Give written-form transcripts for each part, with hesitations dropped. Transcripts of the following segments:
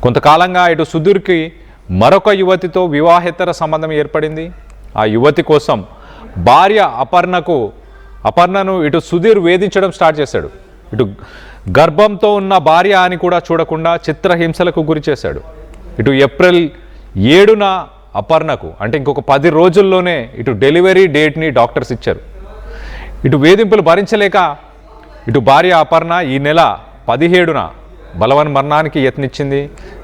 కొంతకాలంగా ఇటు సుధీర్కి మరొక యువతితో వివాహేతర సంబంధం ఏర్పడింది. ఆ యువతి కోసం భార్య అపర్ణను ఇటు సుధీర్ వేధించడం స్టార్ట్ చేశాడు. ఇటు గర్భంతో ఉన్న భార్య అని కూడా చూడకుండా చిత్రహింసలకు గురి చేశాడు. ఇటు ఏప్రిల్ 7న అపర్ణకు అంటే ఇంకొక 10 రోజుల్లోనే ఇటు డెలివరీ డేట్ని డాక్టర్స్ ఇచ్చారు. ఇటు వేధింపులు భరించలేక ఇటు భార్య అపర్ణ ఈ నెల 17న బలవన్మరణానికి యత్నించింది.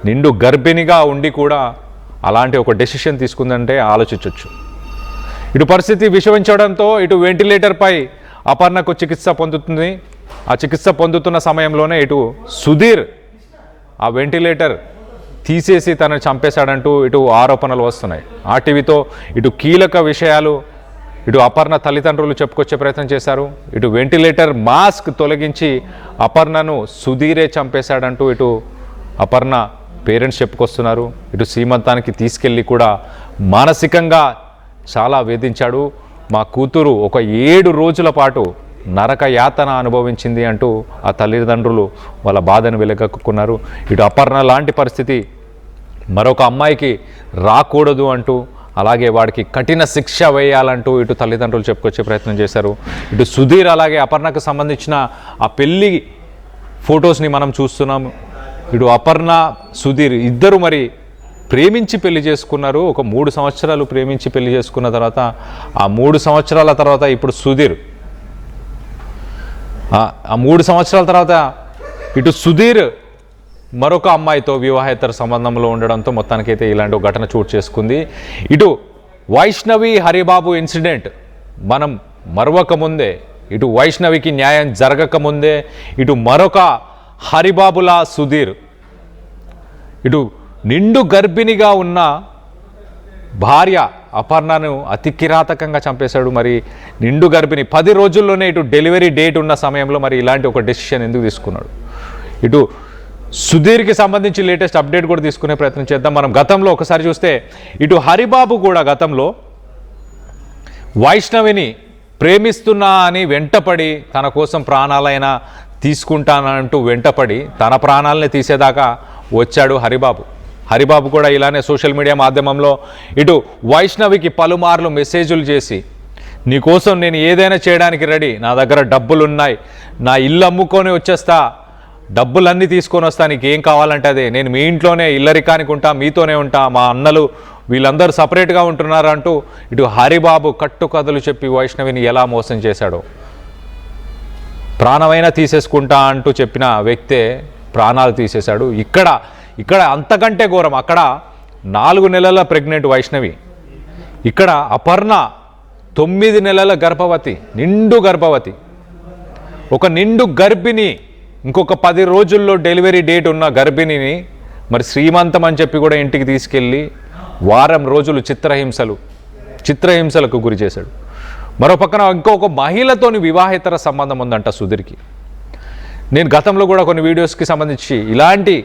నిండు గర్భిణిగా ఉండి కూడా అలాంటి ఒక డెసిషన్ తీసుకుందంటే ఆలోచించవచ్చు. ఇటు పరిస్థితి విషమించడంతో ఇటు వెంటిలేటర్పై అపర్ణకు చికిత్స పొందుతుంది. ఆ చికిత్స పొందుతున్న సమయంలోనే ఇటు సుధీర్ ఆ వెంటిలేటర్ తీసేసి తనని చంపేశాడంటూ ఇటు ఆరోపణలు వస్తున్నాయి. ఆర్టీవీతో ఇటు కీలక విషయాలు ఇటు అపర్ణ తల్లిదండ్రులు చెప్పుకొచ్చే ప్రయత్నం చేశారు. ఇటు వెంటిలేటర్ మాస్క్ తొలగించి అపర్ణను సుధీరే చంపేశాడంటూ ఇటు అపర్ణ పేరెంట్స్ చెప్పుకొస్తున్నారు. ఇటు సీమంతానికి తీసుకెళ్ళి కూడా మానసికంగా చాలా వేధించాడు. మా కూతురు ఒక 7 రోజుల పాటు నరక యాతన అనుభవించింది అంటూ ఆ తల్లిదండ్రులు వాళ్ళ బాధను వెలగక్కున్నారు. ఇటు అపర్ణ లాంటి పరిస్థితి మరొక అమ్మాయికి రాకూడదు అంటూ, అలాగే వాడికి కఠిన శిక్ష వేయాలంటూ ఇటు తల్లిదండ్రులు చెప్పుకొచ్చే ప్రయత్నం చేశారు. ఇటు సుధీర్ అలాగే అపర్ణకు సంబంధించిన ఆ పెళ్ళి ఫొటోస్ని మనం చూస్తున్నాం. ఇటు అపర్ణ సుధీర్ ఇద్దరు మరి ప్రేమించి పెళ్లి చేసుకున్నారు. ఒక 3 సంవత్సరాలు ప్రేమించి పెళ్లి చేసుకున్న తర్వాత ఆ 3 సంవత్సరాల తర్వాత ఇప్పుడు సుధీర్ ఆ 3 సంవత్సరాల తర్వాత ఇటు సుధీర్ మరొక అమ్మాయితో వివాహేతర సంబంధంలో ఉండడంతో మొత్తానికైతే ఇలాంటి ఒక ఘటన చోటు చేసుకుంది. ఇటు వైష్ణవి హరిబాబు ఇన్సిడెంట్ మనం మరవకముందే, ఇటు వైష్ణవికి న్యాయం జరగకముందే ఇటు మరొక హరిబాబులా సుధీర్ ఇటు నిండు గర్భిణిగా ఉన్న భార్య అపర్ణను అతి కిరాతకంగా చంపేశాడు. మరి నిండు గర్భిణి 10 రోజుల్లోనే ఇటు డెలివరీ డేట్ ఉన్న సమయంలో మరి ఇలాంటి ఒక డెసిషన్ ఎందుకు తీసుకున్నాడు? ఇటు సుధీర్కి సంబంధించి లేటెస్ట్ అప్డేట్ కూడా తీసుకునే ప్రయత్నం చేద్దాం. మనం గతంలో ఒకసారి చూస్తే ఇటు హరిబాబు కూడా గతంలో వైష్ణవిని ప్రేమిస్తున్నా అని వెంటపడి తన కోసం ప్రాణాలైనా తీసుకుంటానంటూ వెంటపడి తన ప్రాణాలని తీసేదాకా వచ్చాడు హరిబాబు కూడా ఇలానే సోషల్ మీడియా మాధ్యమంలో ఇటు వైష్ణవికి పలుమార్లు మెసేజ్లు చేసి నీకోసం నేను ఏదైనా చేయడానికి రెడీ, నా దగ్గర డబ్బులున్నాయి, నా ఇల్లు అమ్ముకొని వచ్చేస్తా, డబ్బులన్నీ తీసుకొని వస్తా, నీకు ఏం కావాలంటే అదే, నేను మీ ఇంట్లోనే ఇల్లరికానికి ఉంటా, మీతోనే ఉంటా, మా అన్నలు వీళ్ళందరూ సపరేట్గా ఉంటున్నారు అంటూ ఇటు హరిబాబు కట్టుకథలు చెప్పి వైష్ణవిని ఎలా మోసం చేశాడో, ప్రాణమైనా తీసేసుకుంటా అంటూ చెప్పిన వ్యక్తే ప్రాణాలు తీసేశాడు. ఇక్కడ అంతకంటే ఘోరం. అక్కడ 4 నెలల ప్రెగ్నెంట్ వైష్ణవి, ఇక్కడ అపర్ణ 9 నెలల గర్భవతి, నిండు గర్భవతి. ఒక నిండు గర్భిణి ఇంకొక 10 రోజుల్లో డెలివరీ డేట్ ఉన్న గర్భిణిని మరి శ్రీమంతం అని చెప్పి కూడా ఇంటికి తీసుకెళ్ళి వారం రోజులు చిత్రహింసలకు గురి చేశాడు. మరో పక్కన ఇంకొక మహిళతోని వివాహేతర సంబంధం ఉందంట సుధీర్కి. నేను గతంలో కూడా కొన్ని వీడియోస్కి సంబంధించి ఇలాంటి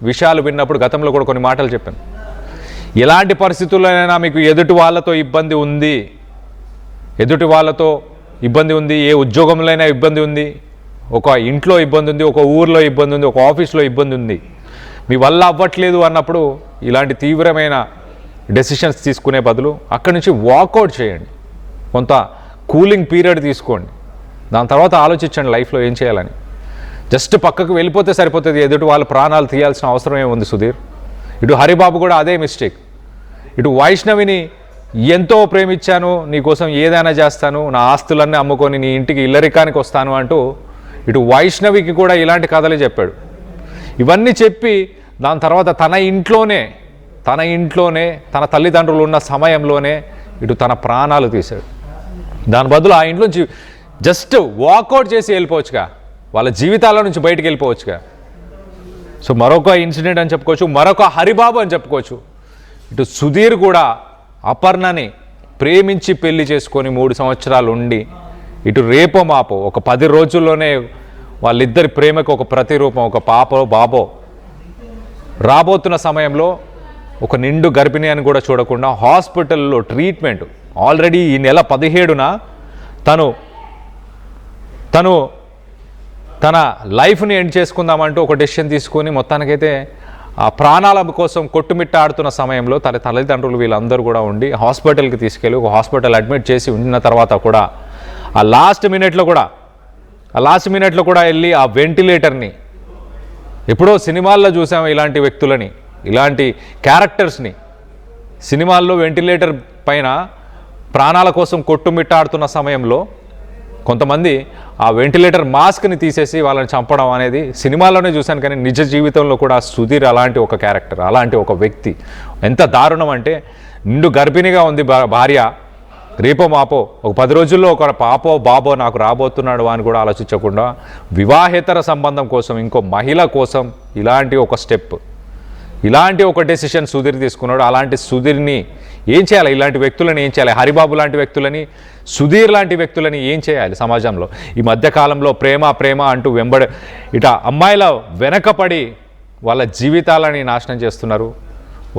విషయాలు విన్నప్పుడు గతంలో కూడా కొన్ని మాటలు చెప్పాను. ఎలాంటి పరిస్థితుల్లోనైనా మీకు ఎదుటి వాళ్ళతో ఇబ్బంది ఉంది, ఏ ఉద్యోగంలోనైనా ఇబ్బంది ఉంది, ఒక ఇంట్లో ఇబ్బంది ఉంది, ఒక ఊర్లో ఇబ్బంది ఉంది, ఒక ఆఫీస్లో ఇబ్బంది ఉంది, మీ వల్ల అవ్వట్లేదు అన్నప్పుడు ఇలాంటి తీవ్రమైన డెసిషన్స్ తీసుకునే బదులు అక్కడి నుంచి వాకౌట్ చేయండి. కొంత కూలింగ్ పీరియడ్ తీసుకోండి. దాని తర్వాత ఆలోచించండి లైఫ్లో ఏం చేయాలని. జస్ట్ పక్కకు వెళ్ళిపోతే సరిపోతుంది, ఎదుటి వాళ్ళ ప్రాణాలు తీయాల్సిన అవసరం ఏముంది సుధీర్? ఇటు హరిబాబు కూడా అదే మిస్టేక్. ఇటు వైష్ణవిని ఎంతో ప్రేమించాను, నీకోసం ఏదైనా చేస్తాను, నా ఆస్తులన్నీ అమ్ముకొని నీ ఇంటికి ఇల్లరికానికి వస్తాను అంటూ ఇటు వైష్ణవికి కూడా ఇలాంటి కథలే చెప్పాడు. ఇవన్నీ చెప్పి దాని తర్వాత తన ఇంట్లోనే తన తల్లిదండ్రులు ఉన్న సమయంలోనే ఇటు తన ప్రాణాలు తీశాడు. దాని బదులు ఆ ఇంట్లోంచి జస్ట్ వాకౌట్ చేసి వెళ్ళిపోవచ్చుగా, వాళ్ళ జీవితాల నుంచి బయటికి వెళ్ళిపోవచ్చుగా. సో మరొక ఇన్సిడెంట్ అని చెప్పుకోవచ్చు, మరొక హరిబాబు అని చెప్పుకోవచ్చు. ఇటు సుధీర్ కూడా అపర్ణని ప్రేమించి పెళ్లి చేసుకొని 3 సంవత్సరాలు ఉండి ఇటు రేపో మాపో ఒక 10 రోజుల్లోనే వాళ్ళిద్దరి ప్రేమకు ఒక ప్రతిరూపం, ఒక పాపో బాబో రాబోతున్న సమయంలో ఒక నిండు గర్భిణి అని కూడా చూడకుండా హాస్పిటల్లో ట్రీట్మెంట్ ఆల్రెడీ ఈ నెల 17న తను తన లైఫ్ని ఎండ్ చేసుకుందామంటూ ఒక డెసిషన్ తీసుకొని మొత్తానికైతే ఆ ప్రాణాల కోసం కొట్టుమిట్టాడుతున్న సమయంలో తన తల్లిదండ్రులు వీళ్ళందరూ కూడా ఉండి హాస్పిటల్కి తీసుకెళ్ళి ఒక హాస్పిటల్ అడ్మిట్ చేసి ఉన్న తర్వాత కూడా ఆ లాస్ట్ మినిట్లో కూడా వెళ్ళి ఆ వెంటిలేటర్ని, ఎప్పుడో సినిమాల్లో చూసాము ఇలాంటి వ్యక్తులని, ఇలాంటి క్యారెక్టర్స్ని. సినిమాల్లో వెంటిలేటర్ పైన ప్రాణాల కోసం కొట్టుమిట్టాడుతున్న సమయంలో కొంతమంది ఆ వెంటిలేటర్ మాస్క్ని తీసేసి వాళ్ళని చంపడం అనేది సినిమాల్లోనే చూశాను, కానీ నిజ జీవితంలో కూడా సుధీర్ అలాంటి ఒక క్యారెక్టర్, అలాంటి ఒక వ్యక్తి. ఎంత దారుణం అంటే, నిండు గర్భిణిగా ఉంది భార్య, రేపో మాపో ఒక 10 రోజుల్లో ఒక పాపో బాబో నాకు రాబోతున్నాడు అని కూడా ఆలోచించకుండా వివాహేతర సంబంధం కోసం, ఇంకో మహిళ కోసం ఇలాంటి ఒక స్టెప్, ఇలాంటి ఒక డెసిషన్ సుధీర్ తీసుకున్నాడు. అలాంటి సుధీర్ని ఏం చేయాలి? ఇలాంటి వ్యక్తులని ఏం చేయాలి? హరిబాబు లాంటి వ్యక్తులని, సుధీర్ లాంటి వ్యక్తులని ఏం చేయాలి సమాజంలో? ఈ మధ్యకాలంలో ప్రేమ అంటూ ఇట అమ్మాయిల వెనకపడి వాళ్ళ జీవితాలని నాశనం చేస్తున్నారు,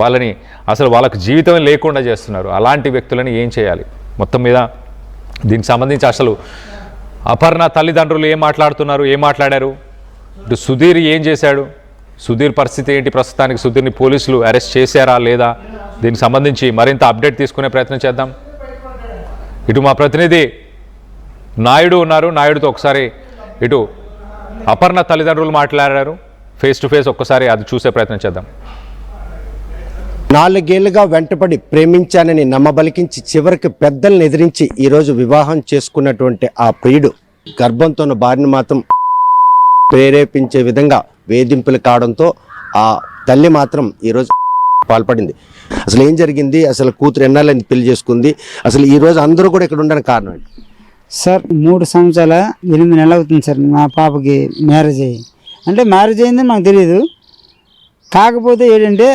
వాళ్ళకి జీవితం లేకుండా చేస్తున్నారు. అలాంటి వ్యక్తులని ఏం చేయాలి? మొత్తం మీద దీనికి సంబంధించి అసలు అపర్ణ తల్లిదండ్రులు ఏం మాట్లాడారు, ఇటు సుధీర్ ఏం చేశాడు, సుధీర్ పరిస్థితి ఏంటి, ప్రస్తుతానికి సుధీర్ని పోలీసులు అరెస్ట్ చేశారా లేదా, దీనికి సంబంధించి మరింత అప్డేట్ తీసుకునే ప్రయత్నం చేద్దాం. ఇటు మా ప్రతినిధి నాయుడు ఉన్నారు, నాయుడుతో ఒకసారి ఇటు అపర్ణ తల్లిదండ్రులు మాట్లాడారు, ఫేస్ టు ఫేస్ ఒక్కసారి అది చూసే ప్రయత్నం చేద్దాం. 4 ఏళ్లుగా వెంటపడి ప్రేమించానని నమ్మబలికించి చివరికి పెద్దల్ని ఎదిరించి ఈరోజు వివాహం చేసుకున్నటువంటి ఆ ప్రియుడు గర్భంతో ఉన్న భార్యను మాత్రం ప్రేరేపించే విధంగా వేధింపులు కావడంతో ఆ తల్లి మాత్రం ఈరోజు పాల్పడింది. అసలు ఏం జరిగింది, అసలు కూతురు ఎన్నాళ్ళని పెళ్లి చేసుకుంది, అసలు ఈరోజు అందరూ కూడా ఇక్కడ ఉండడానికి కారణం ఏంటి సార్? 3 సంవత్సరాల 8 నెలలు అవుతుంది సార్ మా పాపకి మ్యారేజ్ అయ్యి. అంటే మ్యారేజ్ అయిందని నాకు తెలియదు. కాకపోతే ఏంటంటే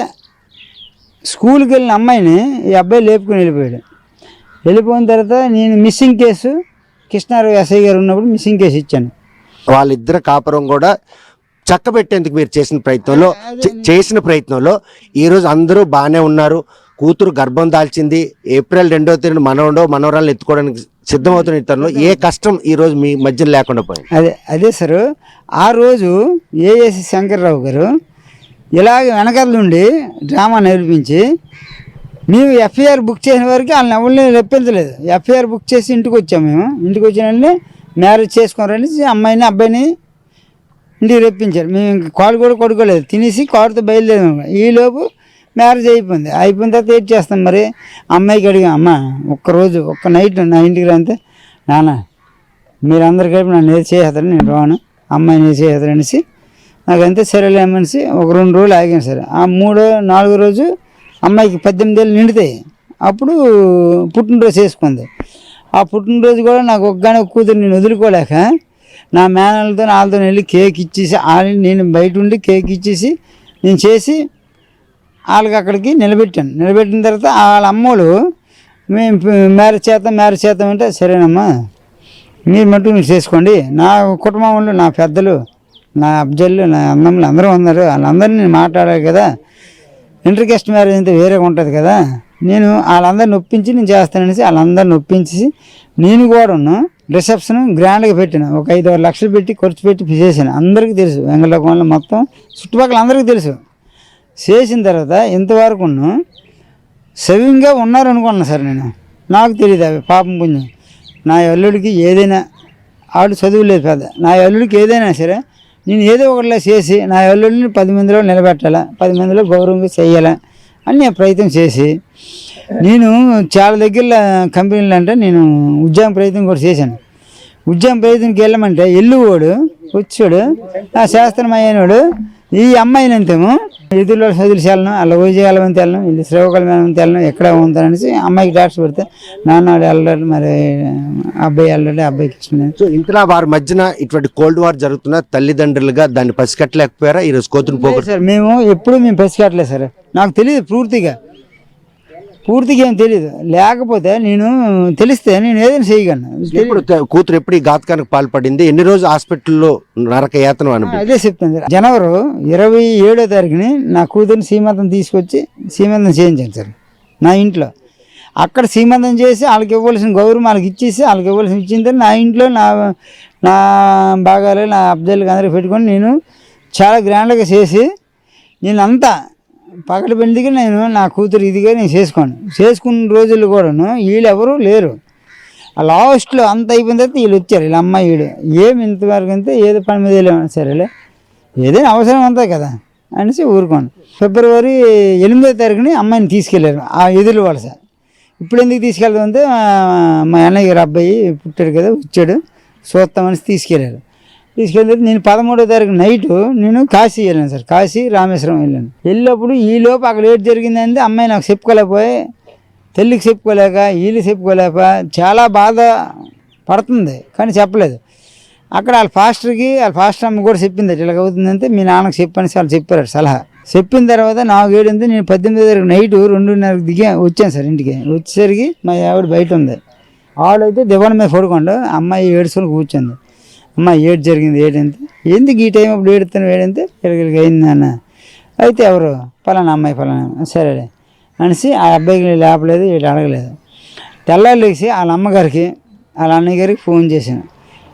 స్కూల్కి వెళ్ళిన అమ్మాయిని ఈ అబ్బాయి లేపుకొని వెళ్ళిపోయిన తర్వాత నేను మిస్సింగ్ కేసు కృష్ణారావు ఎస్ఐ గారు ఉన్నప్పుడు మిస్సింగ్ కేసు ఇచ్చాను. వాళ్ళిద్దరు కాపురం కూడా చక్కబెట్టేందుకు మీరు చేసిన ప్రయత్నంలో ఈరోజు అందరూ బాగానే ఉన్నారు. కూతురు గర్భం దాల్చింది. ఏప్రిల్ 2వ తేదీన మనవరాలను ఎత్తుకోవడానికి సిద్ధమవుతున్న ఇతరులు ఏ కష్టం ఈరోజు మీ మధ్యలో లేకుండా పోయింది? అదే సార్, ఆ రోజు ఏఎస్సి శంకర్రావు గారు ఇలాగ వెనకాల నుండి డ్రామా నేర్పించి మేము ఎఫ్ఐఆర్ బుక్ చేసిన వారికి వాళ్ళని ఎవరిని రెప్పించలేదు. ఎఫ్ఐఆర్ బుక్ చేసి ఇంటికి వచ్చాము. మేము ఇంటికి వచ్చిన మ్యారేజ్ చేసుకోరని అమ్మాయిని అబ్బాయిని ఇంటికి రెప్పించారు. మేము ఇంక కాలు కూడా కొడుకోలేదు, తినేసి కారుతో బయలుదేరాము. ఈలోపు మ్యారేజ్ అయిపోయిన తర్వాత ఏం చేస్తాం మరి? అమ్మాయికి అడిగాం, అమ్మ ఒక్క నైట్ నా ఇంటికి రాంతే, నాన్న మీరందరూ కలిపి నన్ను ఏది చేసేస్తారని నేను రాను, అమ్మాయిని ఏది చేసేస్తారు అనేసి నాకంతే సరేలే మనిషి ఒక 2 రోజులు ఆగాను సార్. ఆ 3వ 4వ రోజు అమ్మాయికి 18 ఏళ్ళు నిండుతాయి. అప్పుడు పుట్టినరోజు చేసుకుంది. ఆ పుట్టినరోజు కూడా నాకు ఒక్కగానే కూతురు నేను వదులుకోలేక నా మేనలతో వాళ్ళతో వెళ్ళి కేక్ ఇచ్చేసి నేను బయట ఉండి కేక్ ఇచ్చేసి నేను చేసి వాళ్ళకి అక్కడికి నిలబెట్టిన తర్వాత వాళ్ళ అమ్మోళ్ళు మేము మ్యారేజ్ చేద్దాం అంటే సరేనమ్మా మీరు మటుకు మీరు చేసుకోండి, నా కుటుంబం వాళ్ళు నా పెద్దలు నా అబ్జల్లు నా అన్నమ్మలు అందరూ ఉన్నారు, వాళ్ళందరినీ నేను మాట్లాడాలి కదా, ఇంటర్కాస్ట్ మ్యారేజ్ అయితే వేరేగా ఉంటుంది కదా, నేను వాళ్ళందరిని ఒప్పించి నేను చేస్తాననేసి వాళ్ళందరిని ఒప్పించి నేను కూడా రిసెప్షన్ గ్రాండ్గా పెట్టాను. ఒక 5-6 లక్షలు పెట్టి ఖర్చు పెట్టి చేశాను. అందరికీ తెలుసు, వెంగళకోణంలో మొత్తం చుట్టుపక్కల అందరికీ తెలుసు. చేసిన తర్వాత ఇంతవరకు సవ్యంగా ఉన్నారనుకున్నాను సార్. నాకు తెలియదు అవి పాపం పుణ్యం. నా అల్లుడికి ఏదైనా ఆడు చదువులేదు పెద్ద, నా అల్లుడికి ఏదైనా సరే నేను ఏదో ఒకటిలా చేసి నా అల్లుడిని 10 మందిలో నిలబెట్టాలా, 10 మందిలో గౌరవంగా చేయాలా అని నేను ప్రయత్నం చేసి నేను చాలా దగ్గర కంపెనీలు అంటే నేను ఉద్యోగం ప్రయత్నం కూడా చేశాను. ఉద్యోగం ప్రయత్నంకి వెళ్ళమంటే వెళ్ళివాడు వచ్చాడు, ఆ శాస్త్రం అయ్యాడు ఈ అమ్మాయిని అంతేమో ఎదురులో చదువులను అలా వైజాగలమంత వెళ్ళను, వీళ్ళు శ్రీకాకుళం వెళ్ళను, ఎక్కడ ఉంటారనేసి అమ్మాయికి డాక్టర్ పెడితే నాన్న వెళ్ళాడు, మరి అబ్బాయి వెళ్ళాడు, అబ్బాయికి ఇష్టం. సో ఇంతలా వారి మధ్యన ఇటువంటి కోల్డ్ వార్ జరుగుతున్న తల్లిదండ్రులుగా దాన్ని పసికట్టలేకపోయారా? ఈరోజు కూతురు పోగొట్టు సార్ మేము పసికట్టలేదు సార్. నాకు తెలియదు పూర్తిగా ఏం తెలియదు. లేకపోతే నేను తెలిస్తే నేను ఏదైనా చేయగలను. ఇప్పుడు కూతురు ఎప్పుడు ఈ ఘాతకానికి పాల్పడింది, ఎన్ని రోజులు హాస్పిటల్లో నరక యాతన అనుభవం? అదే చెప్తాను. జనవరి 27వ తారీఖుని నా కూతురిని సీమంతం తీసుకొచ్చి సీమంతం చేయించాను సార్ నా ఇంట్లో. అక్కడ సీమంతం చేసి వాళ్ళకి ఇవ్వాల్సిన గౌరవం వాళ్ళకి ఇచ్చేసి వాళ్ళకి ఇవ్వాల్సిన ఇచ్చిన తర్వాత నా ఇంట్లో నా భాగాలు నా అబ్జాలకు అందరికి పెట్టుకొని నేను చాలా గ్రాండ్గా చేసి నేనంతా పగలబెండిగా నేను నా కూతురు ఇదిగా నేను చేసుకున్న రోజుల్లో కూడాను వీళ్ళు ఎవరు లేరు. ఆ లాస్ట్లో అంత అయిపోయిన తర్వాత వీళ్ళు వచ్చారు, వీళ్ళ అమ్మాయి వీడు ఏమి ఇంతవరకు అంతే ఏదో పని మీద వెళ్ళామని సరేలే ఏదైనా అవసరం అంతా కదా అనేసి ఊరుకోండి. ఫిబ్రవరి 8వ తారీఖుని అమ్మాయిని తీసుకెళ్ళారు ఆ ఎదురు వలస. ఇప్పుడు ఎందుకు తీసుకెళ్తామంటే మా అన్నయ్య గారు అబ్బాయి పుట్టాడు కదా వచ్చాడు చూస్తామని తీసుకెళ్ళారు. తీసుకెళ్ళి నేను 13వ తారీఖు నైటు నేను కాశీ వెళ్ళాను సార్, కాశీ రామేశ్వరం వెళ్ళినప్పుడు ఈలోపు అక్కడ ఏది జరిగిందంటే అమ్మాయి నాకు చెప్పుకోలేకపోయి తల్లికి చెప్పుకోలేక వీళ్ళు చెప్పుకోలేక చాలా బాధ పడుతుంది కానీ చెప్పలేదు. అక్కడ వాళ్ళ ఫాస్టర్ అమ్మ కూడా చెప్పింది ఇలాగ అవుతుందంటే మీ నాన్నకు చెప్పని వాళ్ళు చెప్పారు సలహా. చెప్పిన తర్వాత నాకు ఏడింది నేను 18వ తారీఖు నైటు 2:30కి వచ్చాను సార్. ఇంటికి వచ్చేసరికి మా ఆవిడ బయట ఉంది, ఆవిడైతే దివాన్ మీద పడుకోండు, అమ్మాయి ఏడుచుకొని కూర్చుంది. అమ్మ ఏడు జరిగింది ఏడంటే ఎందుకు ఈ టైం అప్పుడు ఏడంటే ఇక్కడికి అయింది అన్న. అయితే ఎవరు పలానా అమ్మాయి పలానా సరే అనేసి ఆ అబ్బాయికి లేపలేదు వీళ్ళు అడగలేదు. తెల్లారు లేచి వాళ్ళ అమ్మగారికి వాళ్ళ అన్నయ్య గారికి ఫోన్ చేశాను,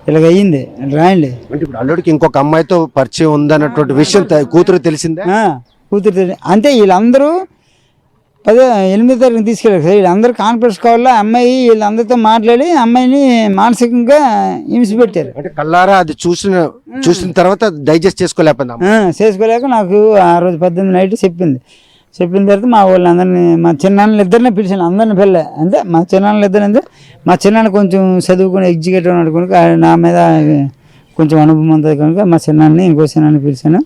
ఇలాగ అయ్యింది రాయండి. అంటే ఇప్పుడు అల్లుడికి ఇంకొక అమ్మాయితో పరిచయం ఉందన్నటువంటి విషయం కూతురు తెలిసిందే. కూతురు అంతే వీళ్ళందరూ 8వ తారీఖున తీసుకెళ్ళారు సార్. వీళ్ళందరూ కాన్ఫరెన్స్ కావాలా అమ్మాయి వీళ్ళందరితో మాట్లాడి అమ్మాయిని మానసికంగా హింస పెట్టారు. అంటే కల్లారా అది చూసిన తర్వాత డైజెస్ట్ చేసుకోలేక నాకు ఆ రోజు 18 నైట్ చెప్పిన తర్వాత మా వాళ్ళందరినీ మా చిన్నాన్నలు ఇద్దరిని పిలిచాను, అందరిని పిల్ల అంతే. మా చిన్నాన్నలు ఇద్దరు అంటే మా చిన్నాన్న కొంచెం చదువుకుని ఎగ్జిక్యూటివ్ ఉన్నాడు కనుక నా మీద కొంచెం అనుభవం ఉంటుంది కనుక మా చిన్నాన్ని ఇంకో చిన్నాన్ని పిలిచాను.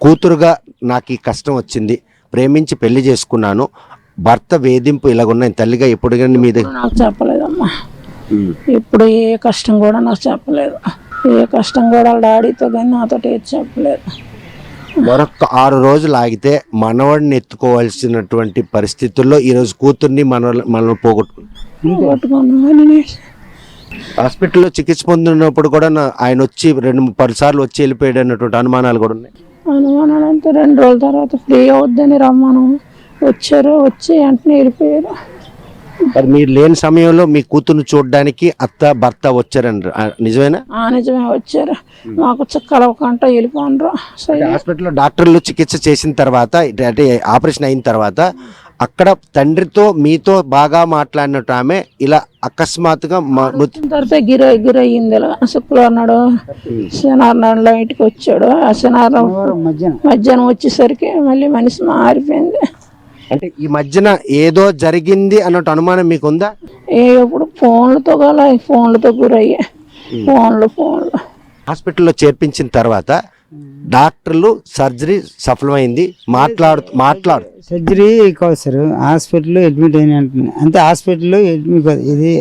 కూతురుగా నాకు ఈ కష్టం వచ్చింది, ప్రేమించి పెళ్లి చేసుకున్నాను, భర్త వేధింపు ఇలాగున్నాయి, తల్లిగా ఎప్పుడు కానీ మీద నాకు చెప్పలేదమ్మా. ఇప్పుడు ఏ కష్టం కూడా నాకు చెప్పలేదు, ఏ కష్టం కూడా వాళ్ళ డాడీతో కానీ నాతో ఏది చెప్పలేదు. మరొక 6 రోజులు ఆగితే మనవాడిని ఎత్తుకోవాల్సినటువంటి పరిస్థితుల్లో ఈరోజు కూతుర్ని మనల్ని పోగొట్టుకున్నాను. హాస్పిటల్లో చికిత్స పొందినప్పుడు కూడా ఆయన వచ్చి 2-3 సార్లు వచ్చి వెళ్ళిపోయాడు అన్నటువంటి అనుమానాలు కూడా ఉన్నాయి. అనుమానాలు అంటే 2 రోజుల తర్వాత ఫ్రీ అవుద్దని రమ్మను వచ్చారు, వచ్చి వెంటనే వెళ్ళిపోయారు. మరి మీరు లేని సమయంలో మీ కూతుర్ని చూడడానికి అత్త భర్త వచ్చారండి, నిజమేనా? నిజమే వచ్చారు, మాకు కలవకంట వెళ్ళిపోండ్రు. హాస్పిటల్లో డాక్టర్లు చికిత్స చేసిన తర్వాత అంటే ఆపరేషన్ అయిన తర్వాత అక్కడ తండ్రితో మీతో బాగా మాట్లాడినట్టు ఆమె ఇలా అకస్మాత్తుగా తర్వాత గిరయ్యింది. శుక్రవారం నాడు శనివారం ఇంటికి వచ్చాడు. ఆ శనివారం మధ్యాహ్నం వచ్చేసరికి మళ్ళీ మనిషి మారిపోయింది. అంటే ఈ మధ్యన ఏదో జరిగింది అన్నట్టు అనుమానం మీకుందా? ఎప్పుడు ఫోన్లతో గురయ్యా. ఫోన్లు హాస్పిటల్లో చేర్పించిన తర్వాత డాక్టర్లు సర్జరీ సఫలమైంది మాట్లాడు సర్జరీ కాదు సార్, హాస్పిటల్లో అడ్మిట్ అయిన అంతే. హాస్పిటల్లో అడ్మిట్ ఇది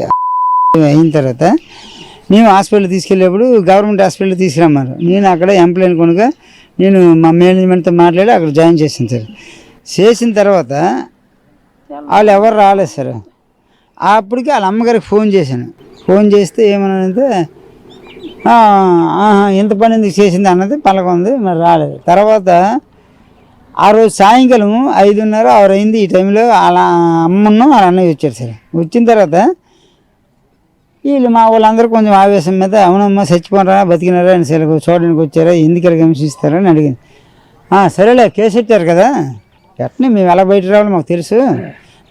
అయిన తర్వాత మేము హాస్పిటల్ తీసుకెళ్ళేప్పుడు గవర్నమెంట్ హాస్పిటల్ తీసుకురమ్మారు. నేను అక్కడ ఎంప్లాయీ కనుక నేను మా మేనేజ్మెంట్తో మాట్లాడి అక్కడ జాయిన్ చేశాను సార్. చేసిన తర్వాత వాళ్ళు ఎవరు రాలేదు సార్. అప్పటికి వాళ్ళ అమ్మగారికి ఫోన్ చేశాను. ఫోన్ చేస్తే ఏమన్నానంటే ఎంత పని ఎందుకు చేసింది అన్నది పలకొంది, మరి రాలేదు. తర్వాత ఆ రోజు సాయంకాలం 5:30, 6 అయింది. ఈ టైంలో వాళ్ళ అమ్మను వాళ్ళ అన్నయ్య వచ్చారు సార్. వచ్చిన తర్వాత వీళ్ళు మా వాళ్ళందరూ కొంచెం ఆవేశం మీద అవునమ్మా చచ్చిపోనరా బతికినారా అని చూడడానికి వచ్చారా, ఎందుకు ఇలా హింసిస్తారా అని అడిగింది. సరేలే కేసు పెట్టారు కదా, ఎట్నే మేము ఎలా బయట రావాలో మాకు తెలుసు,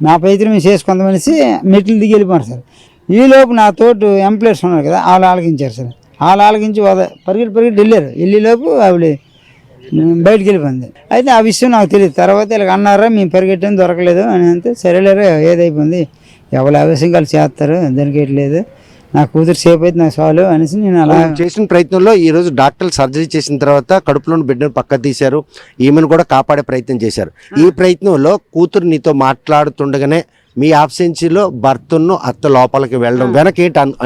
మా పైతే మేము చేసుకుందామనేసి మెట్లు దిగి వెళ్ళిపోయారు సార్. ఈలోపు నా తోటి ఎంప్లాయర్స్ ఉన్నారు కదా వాళ్ళు ఆలకించారు సార్. వాళ్ళు ఆలకించి పరిగెట్టి వెళ్ళారు. వెళ్ళేలోపు ఆవిడ బయటికి వెళ్ళిపోయింది. అయితే ఆ విషయం నాకు తెలియదు. తర్వాత ఇలా అన్నారా మేము పరిగెట్టని దొరకలేదు అని అంటే సరేలేరా ఏదైపోయింది, ఎవరు ఆవేశం కలిసి చేస్తారు దానికి లేదు, నా కూతురు సేపు అయితే నాకు చాలు అనేసి నేను అలా చేసిన ప్రయత్నంలో ఈరోజు డాక్టర్లు సర్జరీ చేసిన తర్వాత కడుపులోని బిడ్డను పక్క తీశారు, ఈమెను కూడా కాపాడే ప్రయత్నం చేశారు. ఈ ప్రయత్నంలో కూతురు నీతో మాట్లాడుతుండగానే మీ ఆబ్సెన్సీలో భర్తను అత్త లోపలికి వెళ్ళడం వెనక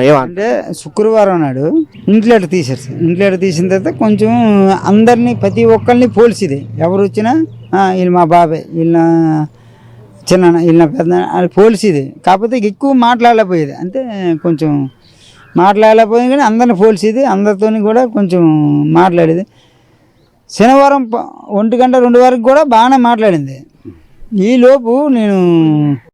ఏమంటే శుక్రవారం నాడు ఇంట్లో తీశారు సార్. ఇంట్లో తీసిన తర్వాత కొంచెం అందరినీ ప్రతి ఒక్కరిని పోల్చిది, ఎవరు వచ్చినా వీళ్ళు మా బాబాయ్, వీళ్ళ చిన్న వీళ్ళ పెద్ద అది పోల్చిది. కాకపోతే ఎక్కువ మాట్లాడలేకపోయేది, అంటే కొంచెం మాట్లాడలేకపోయింది కానీ అందరిని పోల్చేది, అందరితో కూడా కొంచెం మాట్లాడేది. శనివారం 1 గంట 2 వరకు కూడా బాగానే మాట్లాడింది. ఈలోపు నేను